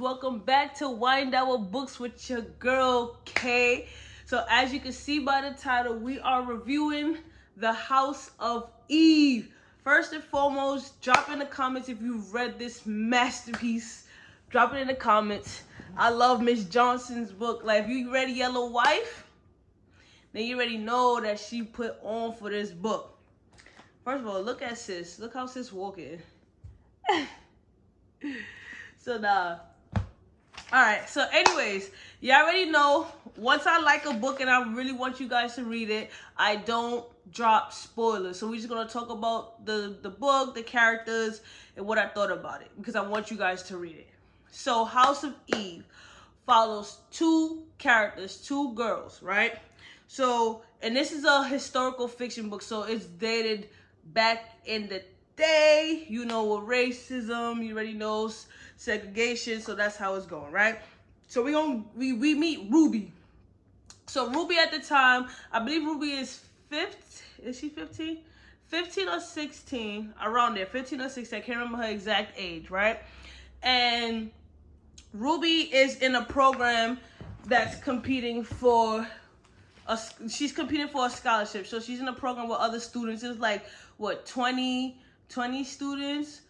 welcome back to Wind Our Books with your girl Kay. So as you can see by the title, we are reviewing The House of Eve. First and foremost, drop in the comments if you've read this masterpiece. Drop it in the comments. I love Miss Johnson's book. Like, if you read Yellow Wife, then you already know that she put on for this book. First of all, look at sis. Look how sis walking. So alright, so anyways, you already know, once I like a book and I really want you guys to read it, I don't drop spoilers. So we're just gonna talk about the book, the characters, and what I thought about it, because I want you guys to read it. So House of Eve follows two characters, two girls, right? So, and this is a historical fiction book, so it's dated back in the day, you know, with racism, you already know segregation, so that's how it's going, right? So we meet Ruby. So Ruby at the time, I believe Ruby is 15, is she 15? 15 or 16, around there, 15 or 16, I can't remember her exact age, right? And Ruby is in a program that's competing for she's competing for a scholarship. So she's in a program with other students. It's like, what, 20 students?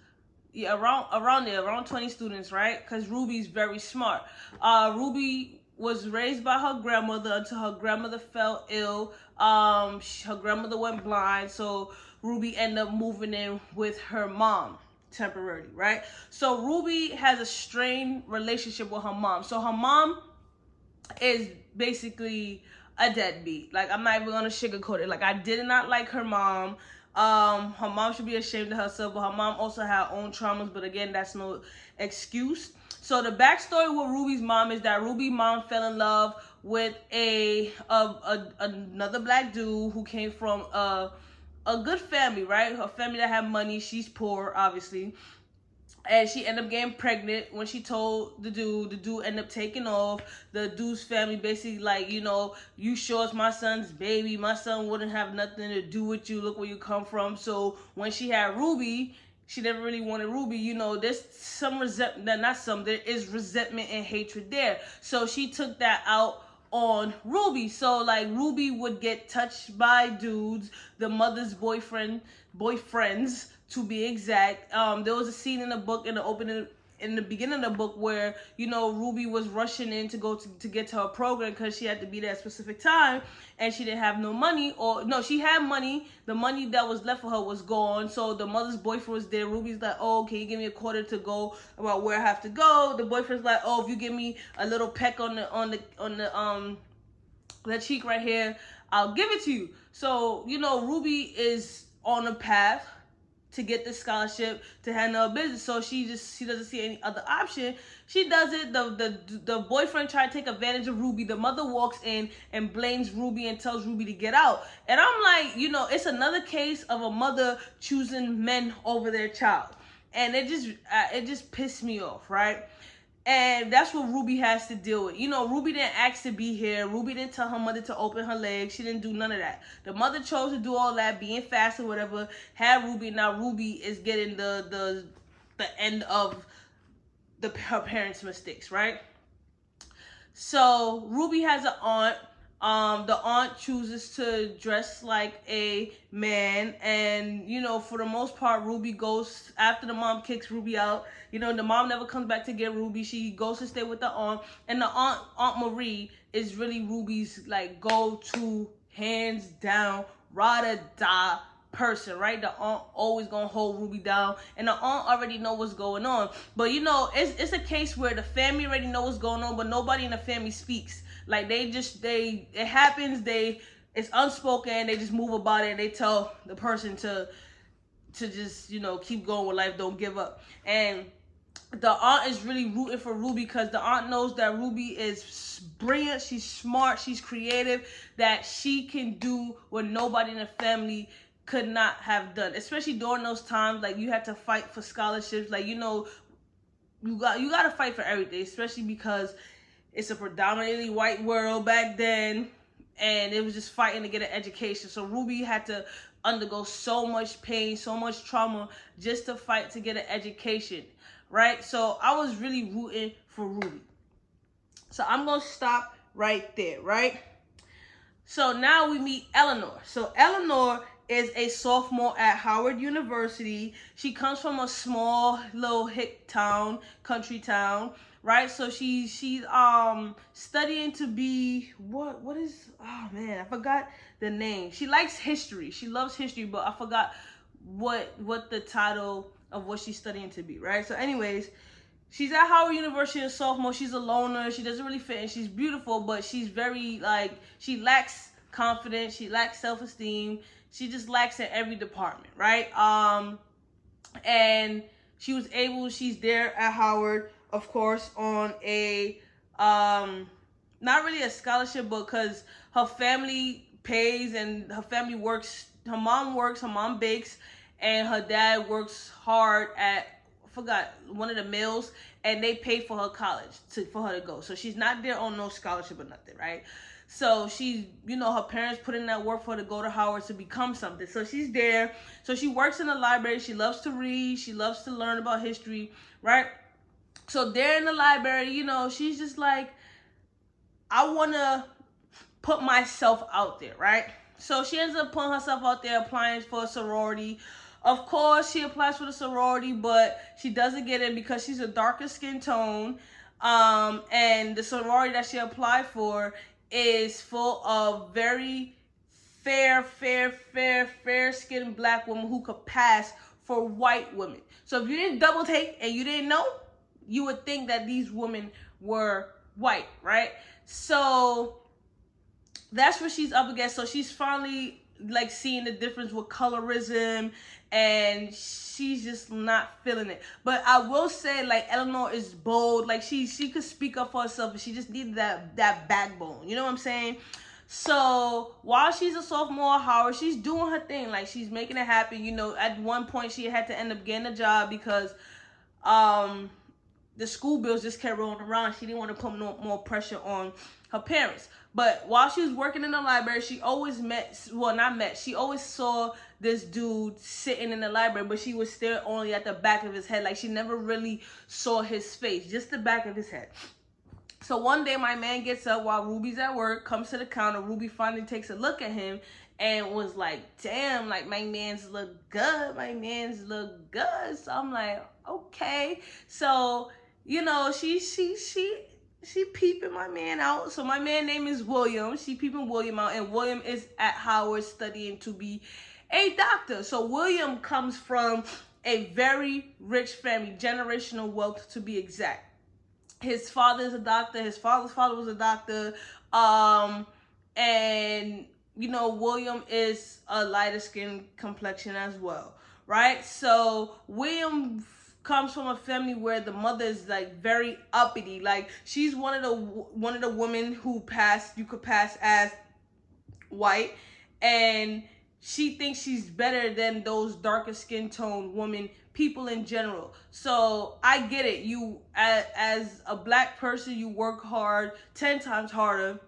Yeah, around there, around 20 students, right? Because Ruby's very smart. Ruby was raised by her grandmother until her grandmother fell ill. Her grandmother went blind, so Ruby ended up moving in with her mom temporarily, right? So Ruby has a strained relationship with her mom. So her mom is basically a deadbeat. Like, I'm not even gonna sugarcoat it. Like, I did not like her mom. Her mom should be ashamed of herself, but her mom also had her own traumas, but again, that's no excuse. So the backstory with Ruby's mom is that Ruby's mom fell in love with another black dude who came from a good family, right? Her family that had money. She's poor, obviously. And she ended up getting pregnant. When she told the dude ended up taking off. The dude's family basically like, you know, you sure it's my son's baby. My son wouldn't have nothing to do with you. Look where you come from. So when she had Ruby, she never really wanted Ruby. You know, there's some resentment, there is resentment and hatred there. So she took that out on Ruby. So like, Ruby would get touched by dudes, the mother's boyfriends, to be exact. There was a scene in the book, in the beginning of the book, where, you know, Ruby was rushing in to go to get to her program because she had to be there at a specific time, and she didn't have no money, or no, she had money. The money that was left for her was gone. So the mother's boyfriend was there. Ruby's like, oh, can you give me a quarter to go about where I have to go? The boyfriend's like, oh, if you give me a little peck on the cheek right here, I'll give it to you. So, you know, Ruby is on a path to get the scholarship to handle her business. So she doesn't see any other option. She does it. The boyfriend tried to take advantage of Ruby. The mother walks in and blames Ruby and tells Ruby to get out. And I'm like, you know, it's another case of a mother choosing men over their child. And it just pissed me off, right? And that's what Ruby has to deal with. You know, Ruby didn't ask to be here. Ruby didn't tell her mother to open her legs. She didn't do none of that. The mother chose to do all that, being fast or whatever, had Ruby. Now Ruby is getting the end of her parents' mistakes, right? So Ruby has an aunt. The aunt chooses to dress like a man, and, you know, for the most part, Ruby goes, after the mom kicks Ruby out, you know, the mom never comes back to get Ruby. She goes to stay with the aunt, and the Aunt Marie is really Ruby's, like, go-to, hands down, ride or die person, right? The aunt always gonna hold Ruby down, and the aunt already know what's going on. But, you know, it's a case where the family already know what's going on, but nobody in the family speaks. Like, it happens, it's unspoken, they just move about it, and they tell the person to just, you know, keep going with life, don't give up. And the aunt is really rooting for Ruby, because the aunt knows that Ruby is brilliant, she's smart, she's creative, that she can do what nobody in the family could not have done, especially during those times. Like, you had to fight for scholarships. Like, you know, you got to fight for everything, especially because it's a predominantly white world back then, and it was just fighting to get an education. So Ruby had to undergo so much pain, so much trauma, just to fight to get an education. right? So I was really rooting for Ruby. So I'm gonna stop right there, right? So now we meet Eleanor. So Eleanor is a sophomore at Howard University. She comes from a small little hick town, country town, right? So she's studying to be what is, oh man, I forgot the name. She likes history. She loves history, but I forgot what the title of what she's studying to be, right? So anyways, she's at Howard University, a sophomore. She's a loner. She doesn't really fit in. She's beautiful, but she's very, like, she lacks confidence. She lacks self-esteem. She just lacks in every department, right? And she's there at Howard, of course, on a, not really a scholarship, but because her family pays and her family works. Her mom works, her mom bakes, and her dad works hard at, I forgot, one of the mills, and they pay for her college for her to go. So she's not there on no scholarship or nothing, right? So she's, her parents put in that work for her to go to Howard to become something. So she's there. So she works in the library. She loves to read. She loves to learn about history, right? So there in the library, she's just like, I want to put myself out there, right? So she ends up putting herself out there, applying for a sorority. Of course, she applies for the sorority, but she doesn't get in because she's a darker skin tone. And the sorority that she applied for is full of very fair skinned black women who could pass for white women. So if you didn't double take and you didn't know, you would think that these women were white, right? So that's what she's up against. So she's finally like seeing the difference with colorism, and she's just not feeling it. But I will say, like, Eleanor is bold. Like, she could speak up for herself, but she just needed that backbone. You know what I'm saying? So while she's a sophomore at Howard, she's doing her thing. Like, she's making it happen. At one point she had to end up getting a job because the school bills just kept rolling around. She didn't want to put no more pressure on her parents. But while she was working in the library, she always she always saw this dude sitting in the library, but she would stare only at the back of his head. Like, she never really saw his face, just the back of his head. So one day my man gets up while Ruby's at work, comes to the counter. Ruby finally takes a look at him and was like, damn, like, my man's look good. My man's look good. So I'm like, okay. So, she peeping my man out. So my man name is William. She peeping William out, and William is at Howard studying to be a doctor. So William comes from a very rich family, generational wealth to be exact. His father is a doctor. His father's father was a doctor. And William is a lighter skin complexion as well, right? So William comes from a family where the mother is like very uppity. Like, she's one of the women who you could pass as white, and she thinks she's better than those darker skin tone women, people in general. So I get it. You, as a black person, you work hard 10 times harder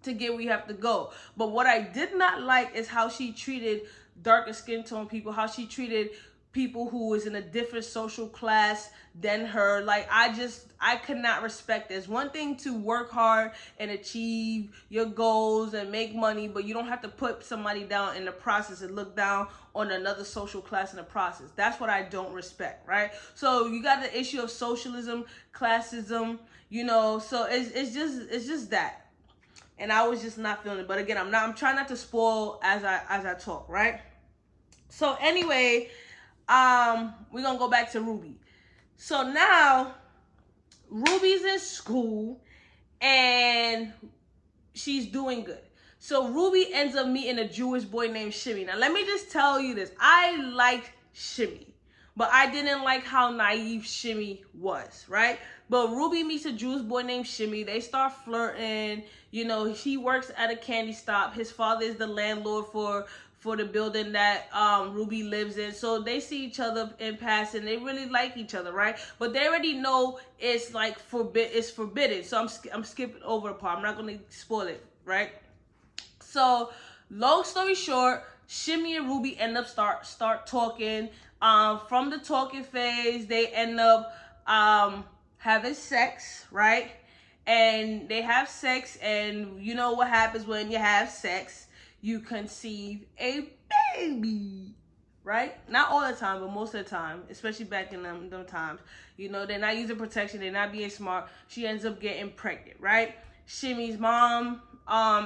to get where you have to go. But what I did not like is how she treated darker skin tone people, how she treated people who was in a different social class than her. Like, I could not respect this. One thing to work hard and achieve your goals and make money, but you don't have to put somebody down in the process and look down on another social class in the process. That's what I don't respect, right? So you got the issue of socialism, classism, so it's just that. And I was just not feeling it. But again, I'm trying not to spoil as I talk, right? So anyway, we're gonna go back to Ruby. So now Ruby's in school and she's doing good. So Ruby ends up meeting a Jewish boy named Shimmy. Now let me just tell you this. I liked Shimmy, but I didn't like how naive Shimmy was, right? But Ruby meets a Jewish boy named Shimmy. They start flirting. He works at a candy stop. His father is the landlord for the building that Ruby lives in. So they see each other in passing. They really like each other, right? But they already know it's like it's forbidden. So I'm skipping over the part. I'm not going to spoil it, right? So long story short, Shimmy and Ruby end up start talking. From the talking phase, they end up having sex, right? And they have sex, and you know what happens when you have sex? You conceive a baby, right? Not all the time, but most of the time, especially back in them times. You know, they're not using protection, they're not being smart. She ends up getting pregnant, right? Shimmy's mom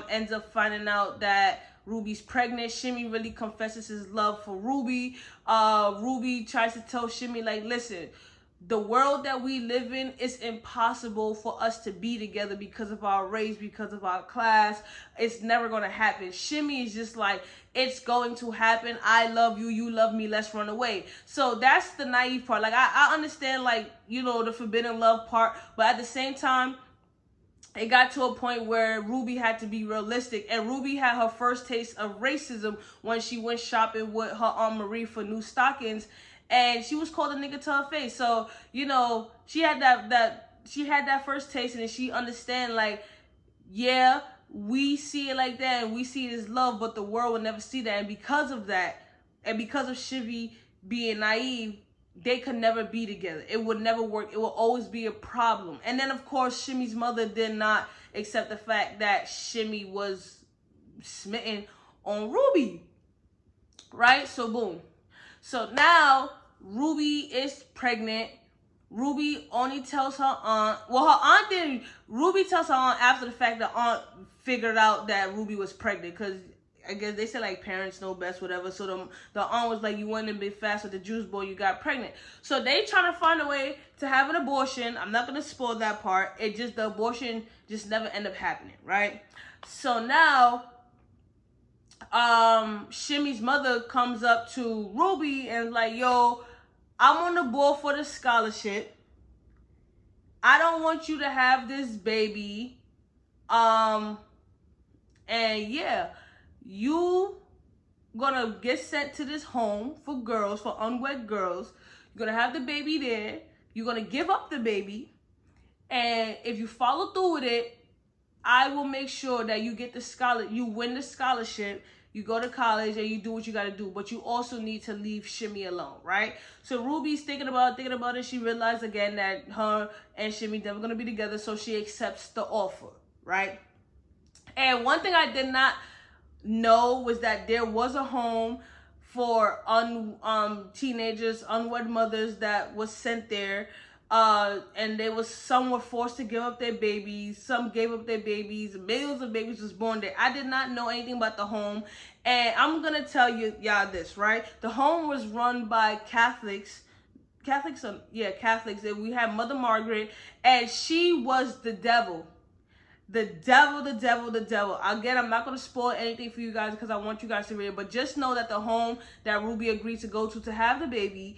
ends up finding out that Ruby's pregnant. Shimmy really confesses his love for Ruby. Ruby tries to tell Shimmy, like, listen, the world that we live in, is impossible for us to be together because of our race, because of our class. It's never going to happen. Shimmy is just like, it's going to happen. I love you. You love me. Let's run away. So that's the naive part. Like, I understand, like, you know, the forbidden love part. But at the same time, it got to a point where Ruby had to be realistic. And Ruby had her first taste of racism when she went shopping with her Aunt Marie for new stockings. And she was called a nigga to her face. So, you know, she had that first taste, and she understand, like, yeah, we see it like that, and we see it as love, but the world will never see that. And because of that, and because of Shivy being naive, they could never be together. It would never work. It will always be a problem. And then, of course, Shimmy's mother did not accept the fact that Shimmy was smitten on Ruby. Right? So, boom. So now Ruby is pregnant. Ruby only tells her aunt. Well, her aunt didn't. Ruby tells her aunt after the fact that aunt figured out that Ruby was pregnant, because I guess they said, like, parents know best, whatever. So the aunt was like, you went a bit fast with the juice boy, you got pregnant. So they trying to find a way to have an abortion. I'm not gonna spoil that part. The abortion just never ended up happening, right? So now Shimmy's mother comes up to Ruby and like, yo, I'm on the board for the scholarship. I don't want you to have this baby. And yeah, you gonna get sent to this home for girls, for unwed girls. You're gonna have the baby there. You're gonna give up the baby. And if you follow through with it, I will make sure that you get you win the scholarship, you go to college, and you do what you got to do. But you also need to leave Shimmy alone, right? So Ruby's thinking about it. She realized again that her and Shimmy never going to be together, so she accepts the offer, right? And one thing I did not know was that there was a home for teenagers, unwed mothers that was sent there. And some were forced to give up their babies. Some gave up their babies. Millions of babies was born there. I did not know anything about the home. And I'm going to tell y'all this, right? The home was run by Catholics. Catholics. And we had Mother Margaret, and she was the devil. The devil. Again, I'm not going to spoil anything for you guys because I want you guys to read it. But just know that the home that Ruby agreed to go to have the baby,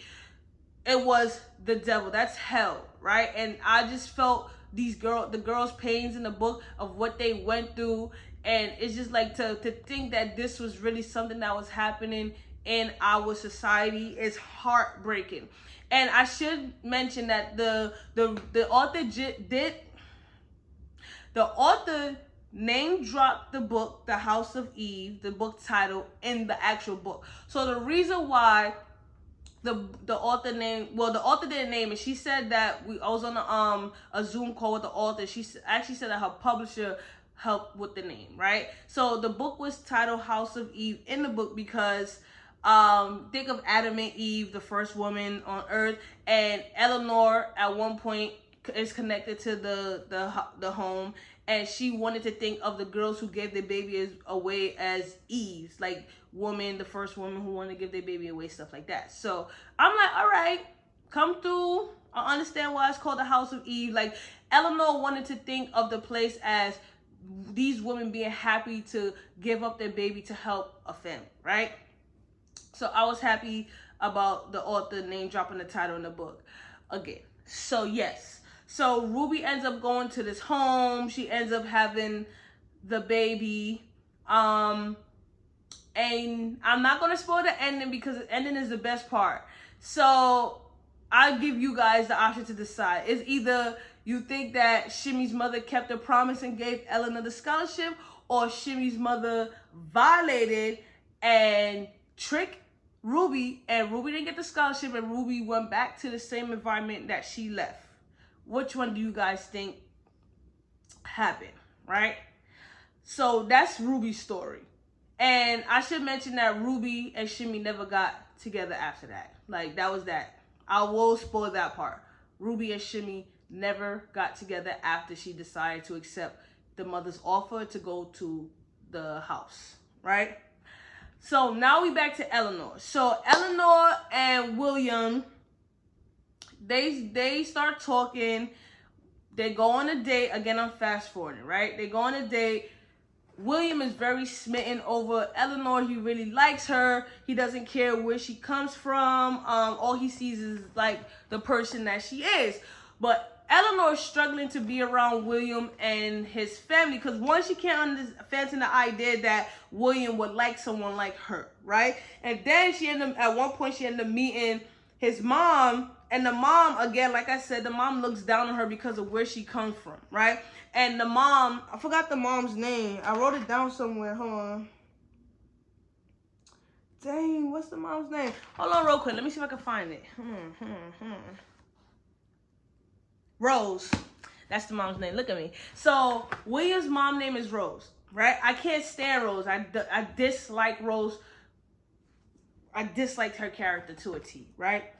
it was the devil. That's hell, right? And I just felt the girls' pains in the book of what they went through. And it's just like to think that this was really something that was happening in our society is heartbreaking. And I should mention that the author name dropped the book, The House of Eve, the book title, in the actual book. So the reason why the author didn't name it. She said that I was on a Zoom call with the author. She actually said that her publisher helped with the name, right? So the book was titled House of Eve in the book because think of Adam and Eve, the first woman on earth, and Eleanor at one point is connected to the home, and she wanted to think of the girls who gave their baby away as Eves, like the first woman who wanted to give their baby away, stuff like that. So I'm like, all right, come through. I understand why it's called the House of Eve. Like, Eleanor wanted to think of the place as these women being happy to give up their baby to help a family, right? So I was happy about the author name dropping the title in the book again. So yes. So Ruby ends up going to this home. She ends up having the baby. And I'm not going to spoil the ending because the ending is the best part. So I give you guys the option to decide. It's either you think that Shimmy's mother kept her promise and gave Eleanor the scholarship, or Shimmy's mother violated and tricked Ruby, and Ruby didn't get the scholarship, and Ruby went back to the same environment that she left. Which one do you guys think happened, right? So that's Ruby's story. And I should mention that Ruby and Shimmy never got together after that. Like, that was that. I will spoil that part. Ruby and Shimmy never got together after she decided to accept the mother's offer to go to the house, right? So now we back to Eleanor. So Eleanor and William, they start talking. They go on a date. Again, I'm fast forwarding, right? They go on a date. William is very smitten over Eleanor. He really likes her. He doesn't care where she comes from. All he sees is like the person that she is. But Eleanor is struggling to be around William and his family because one, she can't fathom the idea that William would like someone like her, right? And then at one point she ended up meeting his mom, and the mom, again, like I said, the mom looks down on her because of where she comes from, right? And the mom, I forgot the mom's name. I wrote it down somewhere. Hold on. Dang, what's the mom's name? Hold on real quick. Let me see if I can find it. Rose. That's the mom's name. Look at me. So, William's mom name is Rose, right? I can't stand Rose. I dislike Rose. I disliked her character to a T, right?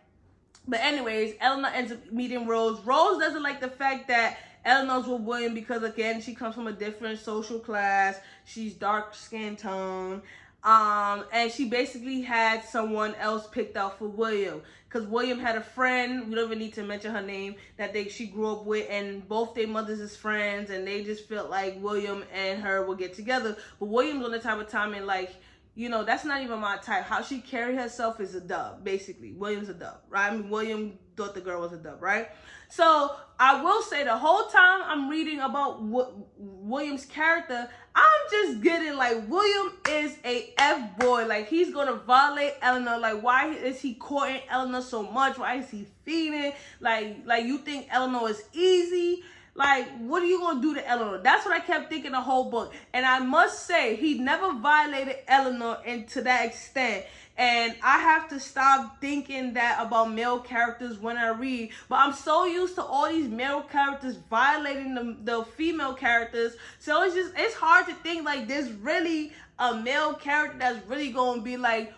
But anyways, Eleanor ends up meeting Rose. Rose doesn't like the fact that Eleanor's with William because, again, she comes from a different social class. She's dark skin tone. And she basically had someone else picked out for William. Because William had a friend, we don't even need to mention her name, that she grew up with, and both their mothers is friends, and they just felt like William and her would get together. But William's on the type of time and like, you know, that's not even my type. How she carry herself is a dub, basically. William's a dub, right? I mean, William thought the girl was a dub, right? So I will say the whole time I'm reading about William's character, I'm just getting like, William is a F-boy. Like, he's going to violate Eleanor. Like, why is he courting Eleanor so much? Why is he feeding? Like you think Eleanor is easy? Like, what are you going to do to Eleanor? That's what I kept thinking the whole book. And I must say, he never violated Eleanor to that extent. And I have to stop thinking that about male characters when I read. But I'm so used to all these male characters violating the female characters. So it's hard to think like there's really a male character that's really going to be like,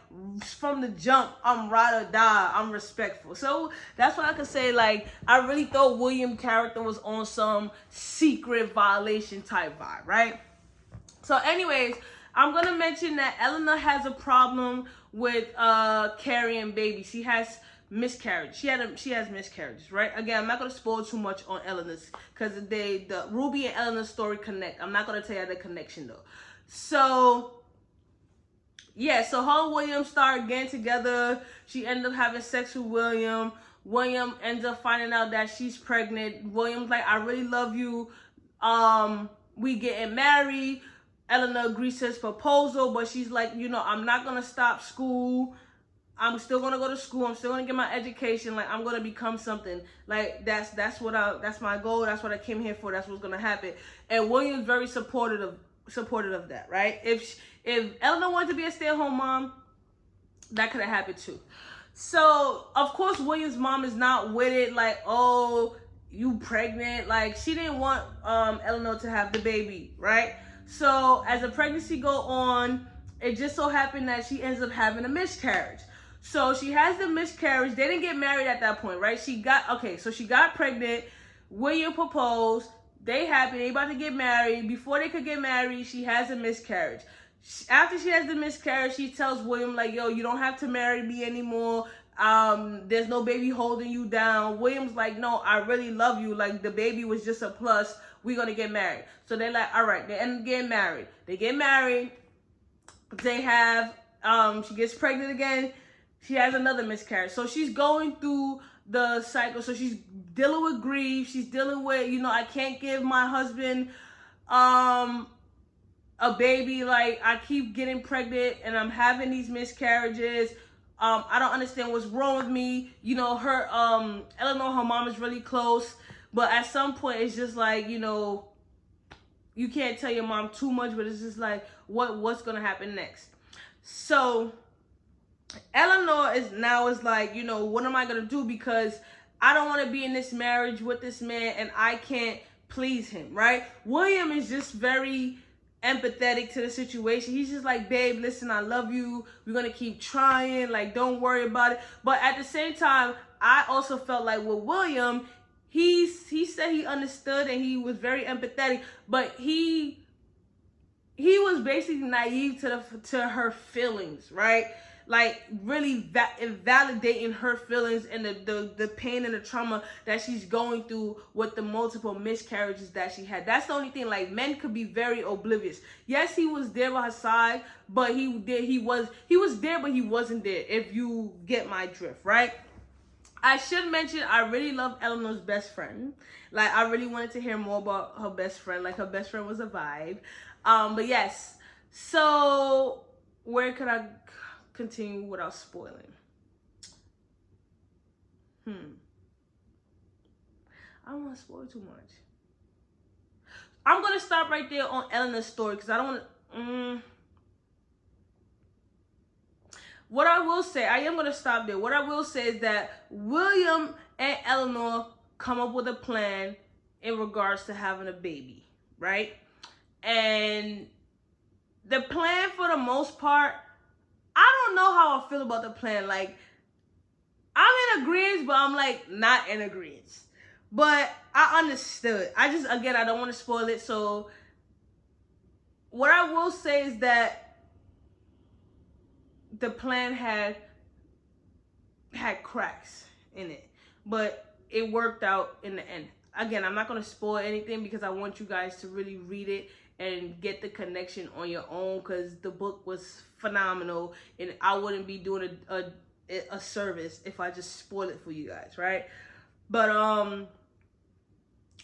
from the jump, I'm ride or die, I'm respectful. So that's what I could say. Like, I really thought William's character was on some secret violation type vibe, right? So anyways, I'm going to mention that Eleanor has a problem with carrying babies. She has miscarriage. She has miscarriages, right? Again, I'm not going to spoil too much on Eleanor's because the Ruby and Eleanor's story connect. I'm not going to tell you the connection though. So yeah, so her and William start getting together. She ended up having sex with William. William ends up finding out that she's pregnant. William's like, I really love you. We getting married. Eleanor agrees to his proposal, but she's like, you know, I'm not gonna stop school. I'm still gonna go to school. I'm still gonna get my education. Like, I'm gonna become something. Like, that's my goal. That's what I came here for. That's what's gonna happen. And William's very supportive of that, right? If Eleanor wanted to be a stay-at-home mom, that could have happened too. So of course William's mom is not with it. Like, oh, you pregnant? Like, she didn't want Eleanor to have the baby, right? So as the pregnancy go on, it just so happened that she ends up having a miscarriage. So she has the miscarriage. They didn't get married at that point, right? She got pregnant. William proposed. They happy. They about to get married. Before they could get married, she has a miscarriage. After she has the miscarriage, she tells William, like, yo, you don't have to marry me anymore. There's no baby holding you down. William's like, no, I really love you. Like, the baby was just a plus. We're going to get married. So they're like, all right. They end up getting married. They get married. They have, she gets pregnant again. She has another miscarriage. So she's going through the cycle. So she's dealing with grief. She's dealing with, you know, I can't give my husband a baby. Like, I keep getting pregnant and I'm having these miscarriages. I don't understand what's wrong with me. You know, Eleanor, her mom is really close. But at some point, it's just like, you know, you can't tell your mom too much, but it's just like, what's going to happen next? So Eleanor is like, you know, what am I gonna do, because I don't want to be in this marriage with this man and I can't please him, right? William is just very empathetic to the situation. He's just like, babe, listen, I love you. We're gonna keep trying. Like, don't worry about it. But at the same time, I also felt like with William, he said he understood and he was very empathetic, but he was basically naive to her feelings, right? Like really invalidating her feelings and the pain and the trauma that she's going through with the multiple miscarriages that she had. That's the only thing. Like, men could be very oblivious. Yes, he was there by her side, but he was there, but he wasn't there, if you get my drift, right? I should mention, I really love Eleanor's best friend. Like, I really wanted to hear more about her best friend. Like, her best friend was a vibe. But yes. So, where could I continue without spoiling? I don't want to spoil too much. I'm going to stop right there on Eleanor's story, because I don't want to... What I will say, I am going to stop there. What I will say is that William and Eleanor come up with a plan in regards to having a baby, right? And the plan, for the most part, I don't know how I feel about the plan. Like, I'm in agreement, but I'm like not in agreement. But I understood. I don't want to spoil it. So what I will say is that the plan had cracks in it, but it worked out in the end. Again, I'm not going to spoil anything because I want you guys to really read it and get the connection on your own, because the book was phenomenal and I wouldn't be doing a service if I just spoil it for you guys, right? But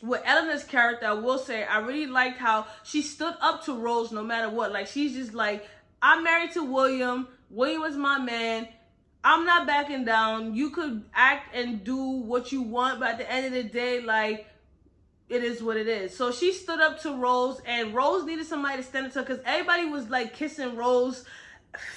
with Eleanor's character, I will say I really liked how she stood up to Rose no matter what. Like, she's just like, I'm married to William. William was my man. I'm not backing down. You could act and do what you want, but at the end of the day, like, it is what it is. So she stood up to Rose, and Rose needed somebody to stand up to her, because everybody was like kissing Rose's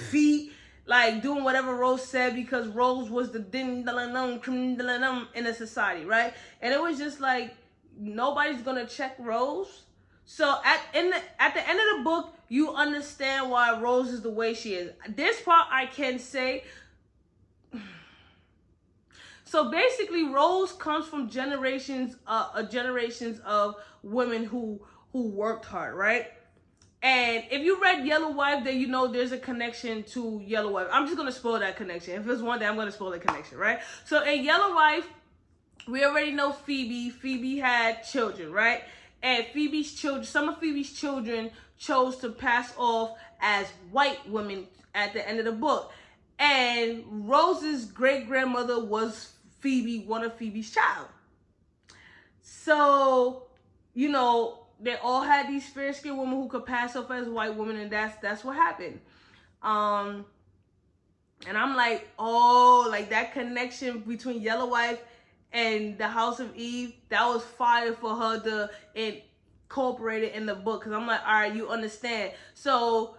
feet, like doing whatever Rose said, because Rose was the din in the society, right? And it was just like, nobody's gonna check Rose. So at the end of the book, you understand why Rose is the way she is. This part I can say. So basically, Rose comes from generations of women who worked hard, right? And if you read Yellow Wife, then you know there's a connection to Yellow Wife. I'm just gonna spoil that connection. If it's one day, I'm gonna spoil the connection, right? So in Yellow Wife, we already know Phoebe. Phoebe had children, right? And some of Phoebe's children chose to pass off as white women at the end of the book. And Rose's great-grandmother was one of Phoebe's child. So, you know, they all had these fair-skinned women who could pass off as white women, and that's what happened. And I'm like, oh, like that connection between Yellow Wife and the House of Eve, that was fire for her to incorporate it in the book. Because I'm like, all right, you understand. So,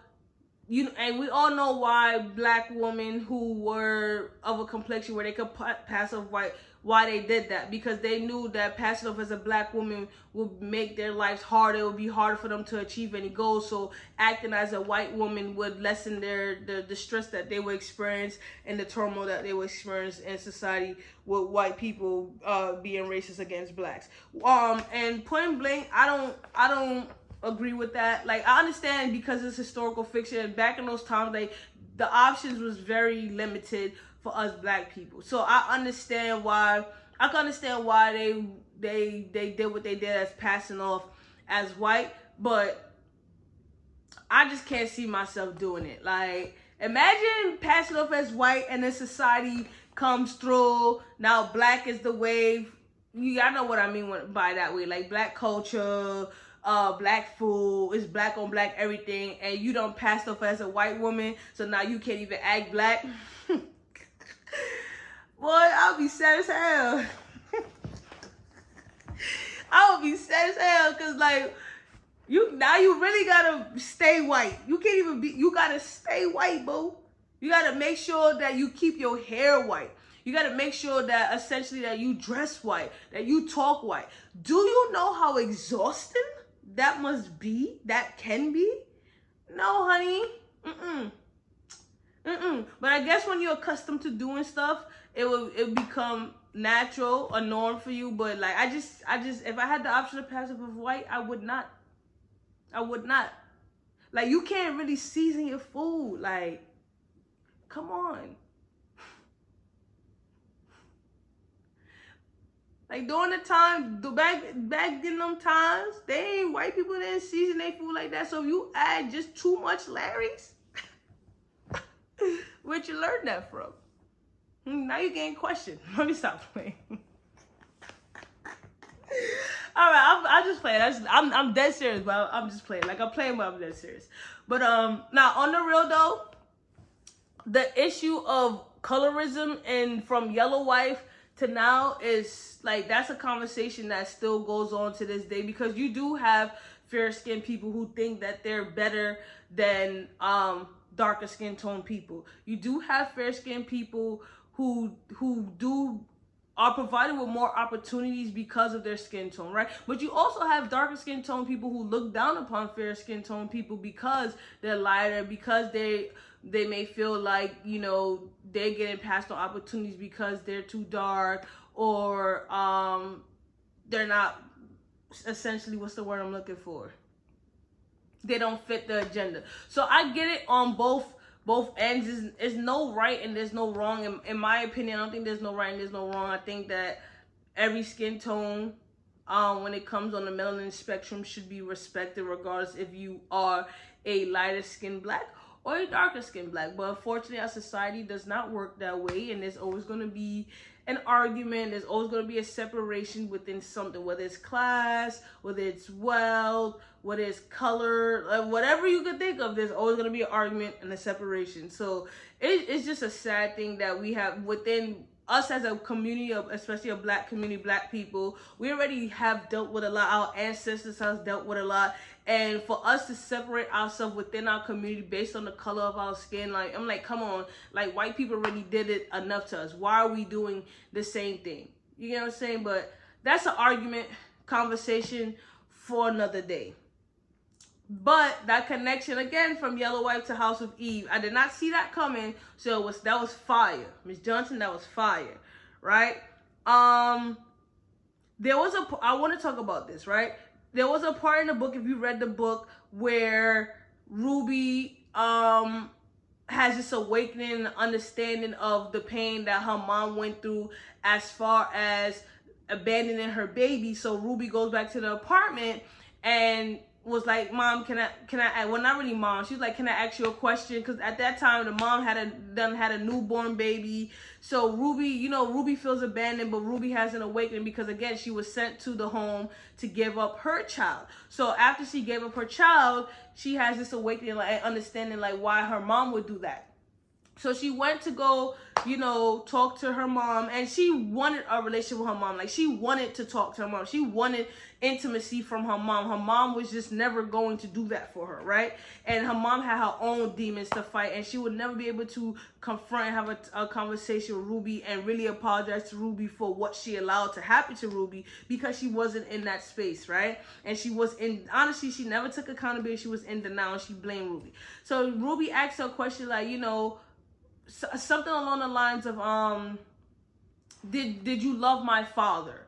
and we all know why black women who were of a complexion where they could pass off white, why they did that. Because they knew that passing off as a black woman would make their lives harder. It would be harder for them to achieve any goals. So acting as a white woman would lessen the stress that they would experience and the turmoil that they would experience in society with white people being racist against blacks. And point blank, I don't agree with that. Like, I understand because it's historical fiction. Back in those times, like, the options was very limited for us black people. So I can understand why they did what they did as passing off as white, but I just can't see myself doing it. Like, imagine passing off as white and then society comes through. Now black is the wave. Y'all know what I mean by that way. Like, black culture, black food, it's black on black everything, and you don't pass off as a white woman, so now you can't even act black. Boy, I'll be sad as hell. I would be sad as hell, because like, you really gotta stay white. You can't even you gotta stay white, boo. You got to make sure that you keep your hair white. You got to make sure that essentially that you dress white, that you talk white. Do you know how exhausting that must be? That can be? No, honey. But I guess when you're accustomed to doing stuff, it become natural, a norm for you. But like I just if I had the option of pass off of white, I would not. I would not. Like you can't really season your food. Like, come on. Like during the time, back in them times, white people didn't season their food like that. So if you add just too much Larry's, where'd you learn that from? Now you're getting questioned. Let me stop playing. All right, I'm just playing. I'm dead serious, but I'm just playing. Like I'm playing, but I'm dead serious. But now on the real though, the issue of colorism and from yellow wife to now is like that's a conversation that still goes on to this day, because you do have fair skinned people who think that they're better than darker skin tone people. You do have fair skinned people who are provided with more opportunities because of their skin tone, right? But you also have darker skin tone people who look down upon fair skin tone people because they're lighter, because they may feel like, you know, they're getting passed on opportunities because they're too dark, or they're not, essentially, what's the word I'm looking for? They don't fit the agenda. So I get it on both ends. There's no right and there's no wrong. In my opinion, I don't think there's no right and there's no wrong. I think that every skin tone, when it comes on the melanin spectrum, should be respected, regardless if you are a lighter skin black or a darker skin black. But unfortunately, our society does not work that way, and there's always going to be an argument. There's always going to be a separation within something, whether it's class, whether it's wealth, whether it's color, whatever you could think of. There's always going to be an argument and a separation. So it's just a sad thing that we have within us as a community, of especially a black community, black people. We already have dealt with a lot. Our ancestors have dealt with a lot. And for us to separate ourselves within our community based on the color of our skin, like, I'm like, come on, like, white people already did it enough to us. Why are we doing the same thing? You get what I'm saying? But that's an argument, conversation for another day. But that connection again from Yellow Wife to House of Eve, I did not see that coming. So that was fire, Miss Johnson. That was fire, right? There was I want to talk about this, right? There was a part in the book, if you read the book, where Ruby has this awakening and understanding of the pain that her mom went through as far as abandoning her baby. So Ruby goes back to the apartment and was like, Mom, can I, well, not really mom, she was like, can I ask you a question? Because at that time the mom had a newborn baby. So Ruby, you know, Ruby feels abandoned, but Ruby has an awakening because again, she was sent to the home to give up her child. So after she gave up her child, she has this awakening, like understanding like why her mom would do that. So she went to go, you know, talk to her mom, and she wanted a relationship with her mom. Like, she wanted to talk to her mom. She wanted intimacy from her mom. Her mom was just never going to do that for her, right? And her mom had her own demons to fight, and she would never be able to confront and have a conversation with Ruby and really apologize to Ruby for what she allowed to happen to Ruby, because she wasn't in that space, right? And she was in, honestly, she never took accountability. She was in denial, and she blamed Ruby. So Ruby asked her a question like, you know, something along the lines of, did you love my father?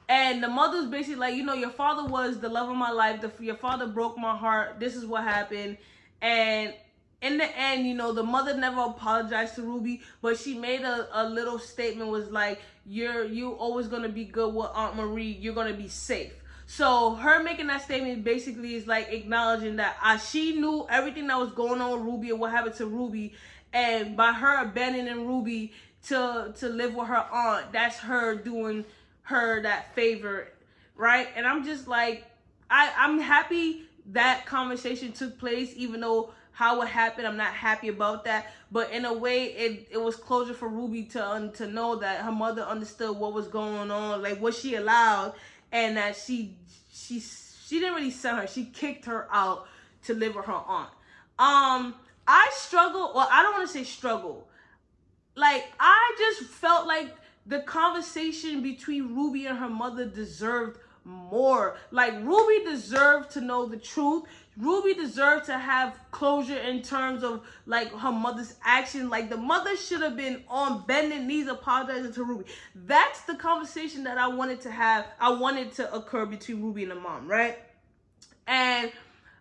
And the mother was basically like, you know, your father was the love of my life. Your father broke my heart. This is what happened. And in the end, you know, the mother never apologized to Ruby, but she made a little statement, was like, you always gonna be good with Aunt Marie. You're gonna be safe. So her making that statement basically is like acknowledging that she knew everything that was going on with Ruby and what happened to Ruby. And by her abandoning Ruby to live with her aunt, that's her doing her that favor, right? And I'm just like, I'm happy that conversation took place, even though how it happened, I'm not happy about that. But in a way, it was closure for Ruby to know that her mother understood what was going on, like what she allowed, and that she didn't really send her, she kicked her out to live with her aunt. I struggle, or I don't want to say struggle. Like, I just felt like the conversation between Ruby and her mother deserved more. Like, Ruby deserved to know the truth. Ruby deserved to have closure in terms of, like, her mother's action. Like, the mother should have been on bending knees apologizing to Ruby. That's the conversation that I wanted to have. I wanted to occur between Ruby and the mom, right? And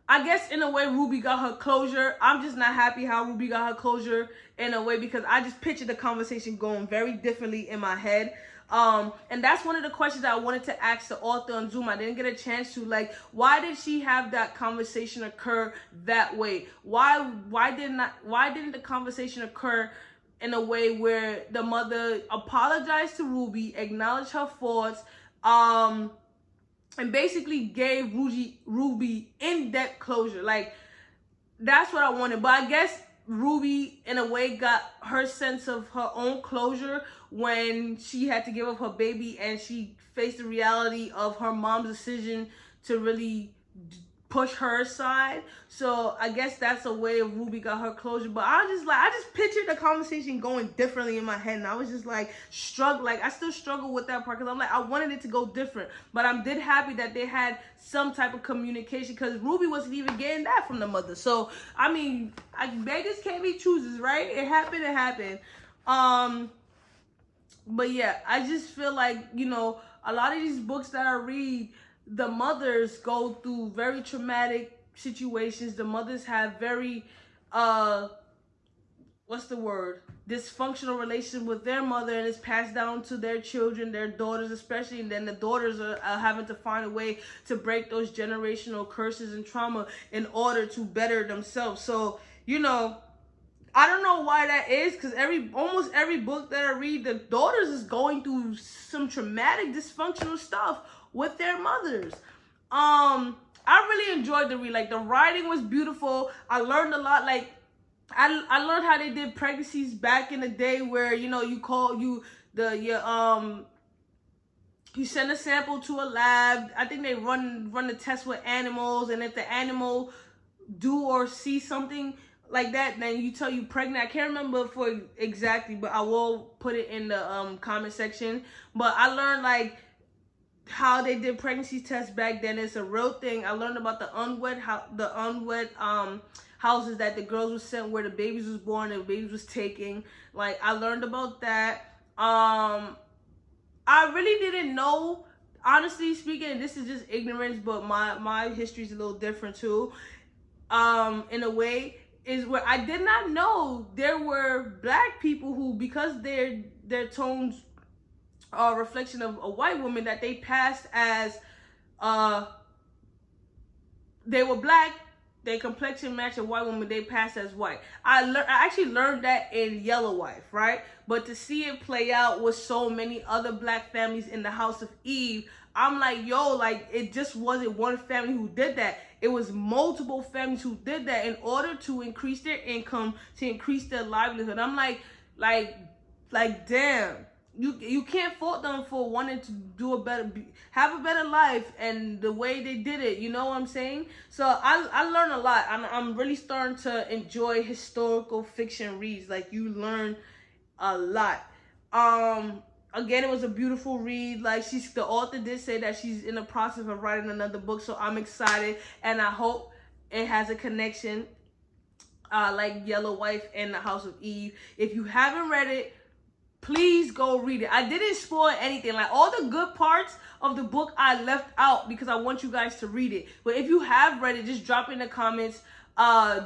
I guess in a way Ruby got her closure. I'm just not happy how Ruby got her closure in a way, because I just pictured the conversation going very differently in my head. And that's one of the questions I wanted to ask the author on Zoom. I didn't get a chance to. Like, why did she have that conversation occur that way? Why didn't the conversation occur in a way where the mother apologized to Ruby, acknowledged her faults, and basically gave Ruby in-depth closure? Like, that's what I wanted. But I guess Ruby, in a way, got her sense of her own closure when she had to give up her baby and she faced the reality of her mom's decision to really push her aside. So I guess that's a way of Ruby got her closure. But I just pictured the conversation going differently in my head, and I was just like like I still struggle with that part, because I'm like, I wanted it to go different. But I'm happy that they had some type of communication, because Ruby wasn't even getting that from the mother. So I mean, beggars can't be choosers, right? It happened. But yeah, I just feel like, you know, a lot of these books that I read, the mothers go through very traumatic situations. The mothers have very, dysfunctional relations with their mother, and it's passed down to their children, their daughters especially, and then the daughters are having to find a way to break those generational curses and trauma in order to better themselves. So, you know, I don't know why that is, because almost every book that I read, the daughters is going through some traumatic, dysfunctional stuff with their mothers. I really enjoyed the read. Like, the writing was beautiful. I learned a lot. Like, I learned how they did pregnancies back in the day, where, you know, you send a sample to a lab. I think they run the test with animals, and if the animal do or see something like that, then you tell you pregnant. I can't remember for exactly, but I will put it in the comment section. But I learned, like, how they did pregnancy tests back then. It's a real thing. I learned about the unwed houses that the girls were sent, where the babies was born and the babies was taken. Like, I learned about that. I really didn't know, honestly speaking, this is just ignorance, but my history is a little different too, in a way, is where I did not know there were black people who, because their tones are a reflection of a white woman, that they passed as they were black, their complexion matched a white woman, they passed as white. I actually learned that in Yellow Wife, right? But to see it play out with so many other black families in the House of Eve, I'm like, yo, like, it just wasn't one family who did that. It was multiple families who did that in order to increase their income, to increase their livelihood. I'm like, damn. You can't fault them for wanting to have a better life, and the way they did it, you know what I'm saying? So I learned a lot. I'm really starting to enjoy historical fiction reads. Like, you learn a lot. Again, it was a beautiful read. Like, the author did say that she's in the process of writing another book, so I'm excited, and I hope it has a connection, like Yellow Wife and the House of Eve. If you haven't read it, please go read it. I didn't spoil anything. Like, all the good parts of the book I left out because I want you guys to read it. But if you have read it, just drop it in the comments.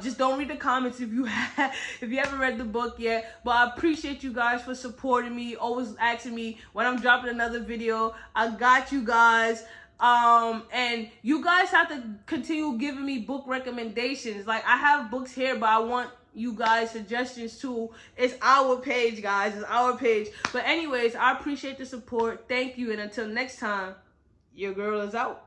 Just don't read the comments if you haven't read the book yet. But I appreciate you guys for supporting me, always asking me when I'm dropping another video. I got you guys. And you guys have to continue giving me book recommendations. Like, I have books here, but I want you guys suggestions too. It's our page, guys. It's our page. But anyways, I appreciate the support. Thank you. And until next time, your girl is out.